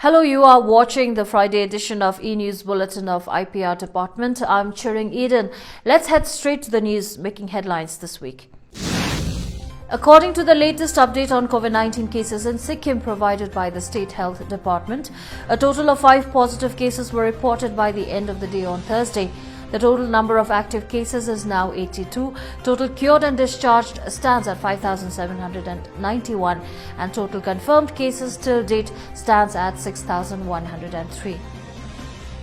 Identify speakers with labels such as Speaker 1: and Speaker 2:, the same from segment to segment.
Speaker 1: Hello, you are watching the Friday edition of English Bulletin of IPR Department. I'm Chiring Eden. Let's head straight to the news making headlines this week. According to the latest update on COVID-19 cases in Sikkim provided by the State Health Department, a total of 5 positive cases were reported by the end of the day on Thursday. The total number of active cases is now 82. Total cured and discharged stands at 5,791 and total confirmed cases till date stands at 6,103.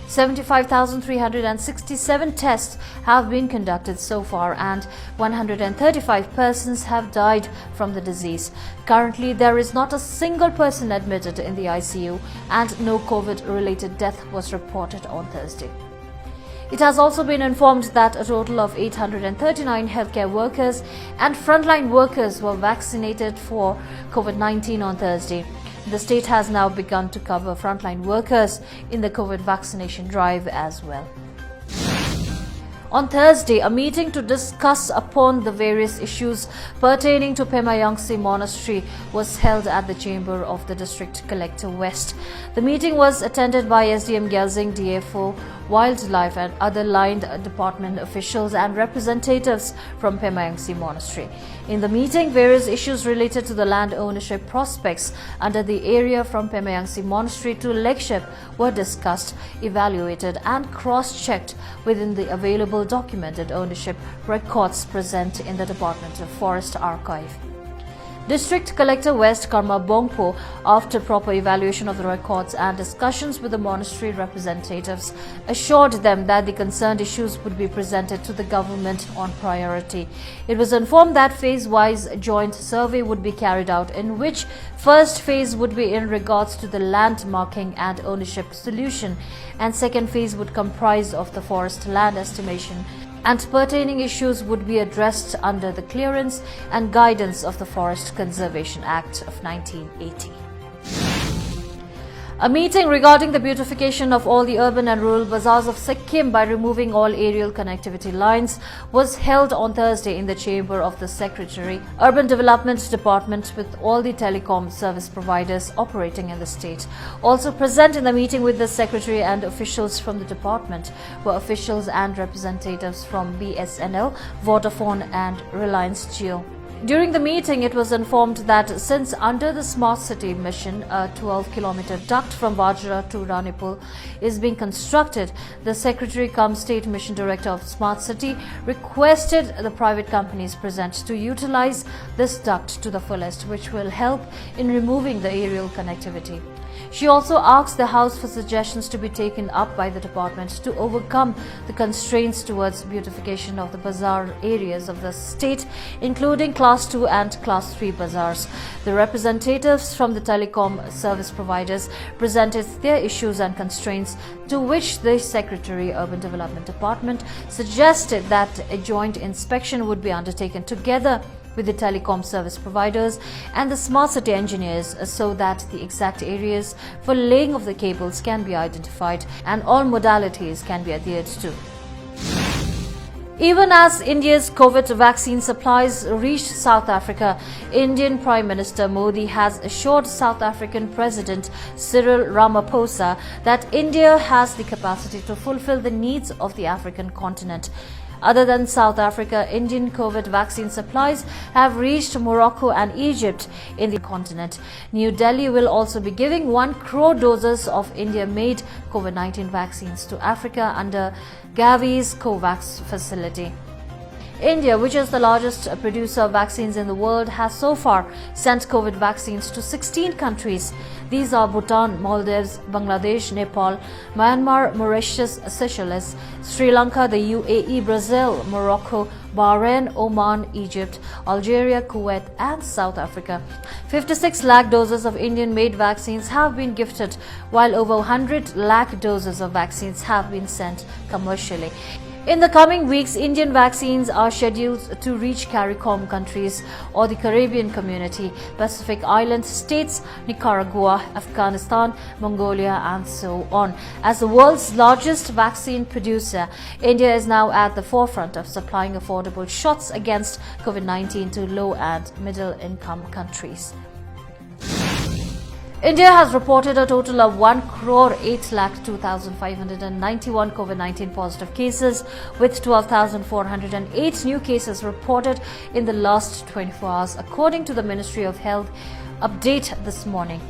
Speaker 1: 75,367 tests have been conducted so far and 135 persons have died from the disease. Currently, there is not a single person admitted in the ICU and no COVID-related death was reported on Thursday. It has also been informed that a total of 839 healthcare workers and frontline workers were vaccinated for COVID-19 on Thursday. The state has now begun to cover frontline workers in the COVID vaccination drive as well. On Thursday, a meeting to discuss upon the various issues pertaining to Pemayangsi Monastery was held at the chamber of the District Collector West. The meeting was attended by SDM Gyalsing, DFO, Wildlife and other line department officials and representatives from Pemayangsi Monastery. In the meeting, various issues related to the land ownership prospects under the area from Pemayangsi Monastery to Legship were discussed, evaluated and cross-checked within the available documented ownership records present in the Department of Forest Archive. District Collector West Karma Bongpo, after proper evaluation of the records and discussions with the monastery representatives, assured them that the concerned issues would be presented to the government on priority. It was informed that phase-wise joint survey would be carried out, in which first phase would be in regards to the land marking and ownership solution, and second phase would comprise of the forest land estimation and pertaining issues would be addressed under the clearance and guidance of the Forest Conservation Act of 1980. A meeting regarding the beautification of all the urban and rural bazaars of Sikkim by removing all aerial connectivity lines was held on Thursday in the chamber of the Secretary, Urban Development Department, with all the telecom service providers operating in the state. Also present in the meeting with the Secretary and officials from the department were officials and representatives from BSNL, Vodafone and Reliance Jio. During the meeting, it was informed that since under the Smart City mission, a 12-kilometer duct from Vajra to Ranipul is being constructed, the Secretary-cum-State Mission Director of Smart City requested the private companies present to utilize this duct to the fullest, which will help in removing the aerial connectivity. She also asked the House for suggestions to be taken up by the department to overcome the constraints towards beautification of the bazaar areas of the state, including Class 2 and Class 3 bazaars. The representatives from the telecom service providers presented their issues and constraints, to which the Secretary, Urban Development Department, suggested that a joint inspection would be undertaken together with the telecom service providers and the smart city engineers so that the exact areas for laying of the cables can be identified and all modalities can be adhered to. Even as India's COVID vaccine supplies reached South Africa, Indian Prime Minister Modi has assured South African President Cyril Ramaphosa that India has the capacity to fulfill the needs of the African continent. Other than South Africa, Indian COVID vaccine supplies have reached Morocco and Egypt in the continent. New Delhi will also be giving 1 crore doses of India-made COVID-19 vaccines to Africa under Gavi's COVAX facility. India, which is the largest producer of vaccines in the world, has so far sent COVID vaccines to 16 countries. These are Bhutan, Maldives, Bangladesh, Nepal, Myanmar, Mauritius, Seychelles, Sri Lanka, the UAE, Brazil, Morocco, Bahrain, Oman, Egypt, Algeria, Kuwait and South Africa. 56 lakh doses of Indian-made vaccines have been gifted, while over 100 lakh doses of vaccines have been sent commercially. In the coming weeks, Indian vaccines are scheduled to reach CARICOM countries or the Caribbean Community, Pacific Island states, Nicaragua, Afghanistan, Mongolia and so on. As the world's largest vaccine producer, India is now at the forefront of supplying affordable shots against COVID-19 to low and middle income countries. India has reported a total of 1,08,02,591 COVID-19 positive cases, with 12,408 new cases reported in the last 24 hours, according to the Ministry of Health update this morning.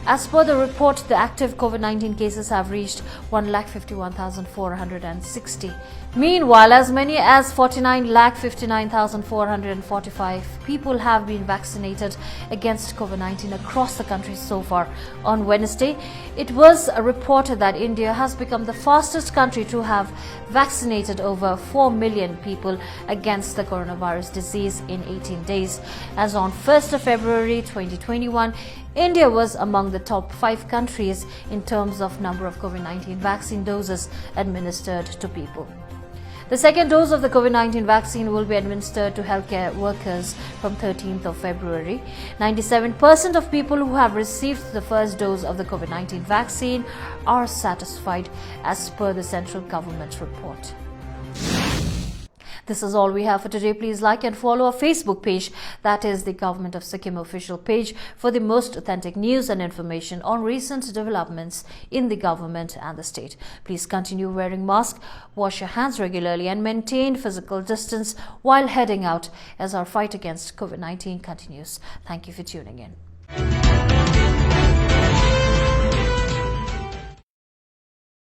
Speaker 1: As per the report, the active COVID-19 cases have reached 1,51,460. Meanwhile, as many as 49,59,445 people have been vaccinated against COVID-19 across the country so far. On Wednesday, it was reported that India has become the fastest country to have vaccinated over 4 million people against the coronavirus disease in 18 days. As on 1st of February 2021, India was among the top 5 countries in terms of number of COVID-19 vaccine doses administered to people. The second dose of the COVID-19 vaccine will be administered to healthcare workers from 13th of February. 97% of people who have received the first dose of the COVID-19 vaccine are satisfied, as per the central government report. This is all we have for today. Please like and follow our Facebook page, that is the Government of Sikkim official page, for the most authentic news and information on recent developments in the government and the state. Please continue wearing masks, wash your hands regularly and maintain physical distance while heading out as our fight against COVID-19 continues. Thank you for tuning in.